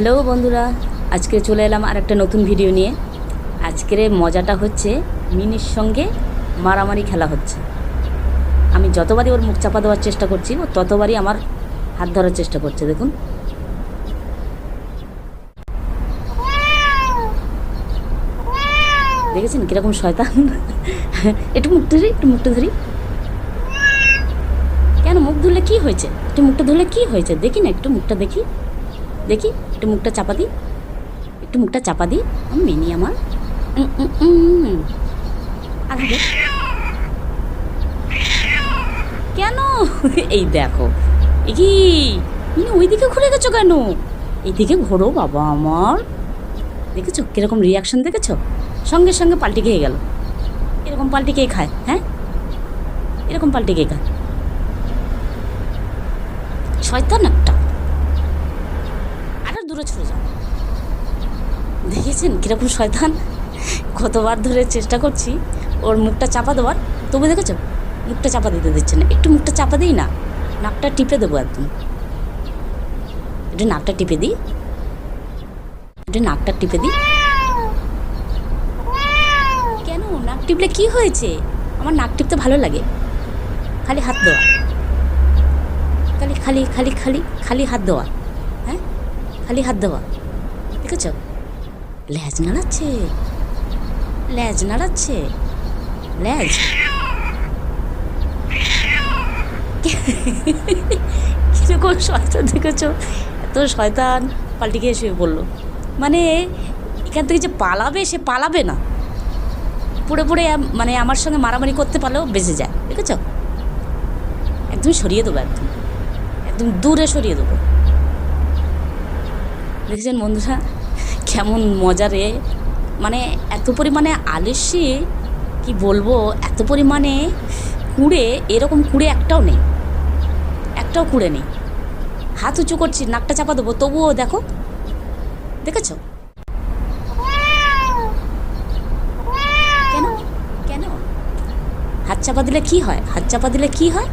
Hello বন্ধুরা, আজকে চলে এলাম আর একটা নতুন ভিডিও নিয়ে। আজকের মজাটা হচ্ছে মিনির সঙ্গে মারামারি খেলা হচ্ছে। আমি যতবারই ওর মুখ চাপা দেওয়ার চেষ্টা করছি, ও ততবারই আমার হাত ধরার চেষ্টা করছে। দেখুন, দেখেছেন কীরকম শয়তান। একটু মুখটা ধরি, একটু মুখটা ধরি। কেন মুখ ধরলে কী হয়েছে? একটু মুখটা ধরলে কী হয়েছে দেখি না, একটু মুখটা দেখি দেখি, একটু মুখটা চাপা দিই, একটু মুখটা চাপা দিই। মিনি আমার আর হবে কেন? এই দেখো, এ কি ওই দিকে ঘুরে গেছো কেন? এইদিকে ঘোরো বাবা আমার। দেখেছো কীরকম রিয়াকশন, দেখেছো? সঙ্গে সঙ্গে পাল্টি খেয়ে গেল। এরকম পাল্টি কে খায়? হ্যাঁ, এরকম পাল্টি কে খায়? শয়তান একটা। আর দূরে ছুড়ে যাও। দেখেছেন কীরকম শয়তান? কতবার ধরে চেষ্টা করছি ওর মুখটা চাপা দেওয়ার, তবু দেখেছো মুখটা চাপা দিতে দিচ্ছে না। একটু মুখটা চাপা দিই না, নাকটা টিপে দেবো একদম। একটু নাকটা টিপে দিই, একটু নাকটা টিপে দিই। কেন নাক টিপলে কি হয়েছে? আমার নাক টিপতে ভালো লাগে। খালি হাত দেওয়া, খালি খালি খালি খালি খালি হাত দেওয়া। হ্যাঁ, খালি হাত দেওয়া। দেখেছ লেজ নাড়াচ্ছে, লেজ নাড়াচ্ছে, লেজ। কিরকম শয়তান দেখেছ? এত শয়তান, পাল্টি খেয়ে শুয়ে পড়লো। মানে এখান থেকে যে পালাবে, সে পালাবে না। পড়ে পড়ে মানে আমার সঙ্গে মারামারি করতে পারলেও বেঁচে যায়। দেখেছ, একদম সরিয়ে দেবো, একদম একদম দূরে সরিয়ে দেবো। দেখেছেন বন্ধুরা কেমন মজা রে? মানে এত পরিমাণে আলস্যি, কি বলবো, এত পরিমাণে কুঁড়ে। এরকম কুঁড়ে একটাও নেই, একটাও কুঁড়ে নেই। হাত উঁচু করছি, নাকটা চাপা দেবো, তবুও দেখো, দেখেছো? কেন কেন হাত চাপা দিলে কি হয়? হাত চাপা দিলে কি হয়?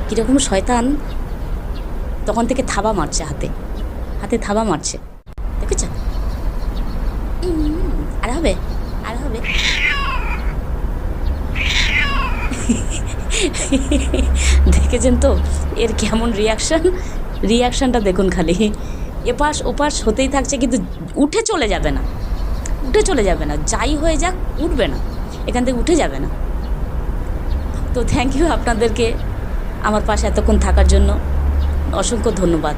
কীরকম শয়তান! তখন থেকে থাবা মারছে, হাতে হাতে থাবা মারছে। দেখেছ? আর হবে, আর হবে। দেখেছেন তো এর কেমন রিয়াকশান? রিয়াকশানটা দেখুন খালি। এপাশ ওপাশ হতেই থাকছে, কিন্তু উঠে চলে যাবে না, উঠে চলে যাবে না। যাই হয়ে যাক, উঠবে না, এখান থেকে উঠে যাবে না। তো থ্যাংক ইউ আপনাদেরকে আমার পাশে এতক্ষণ থাকার জন্য। অসংখ্য ধন্যবাদ।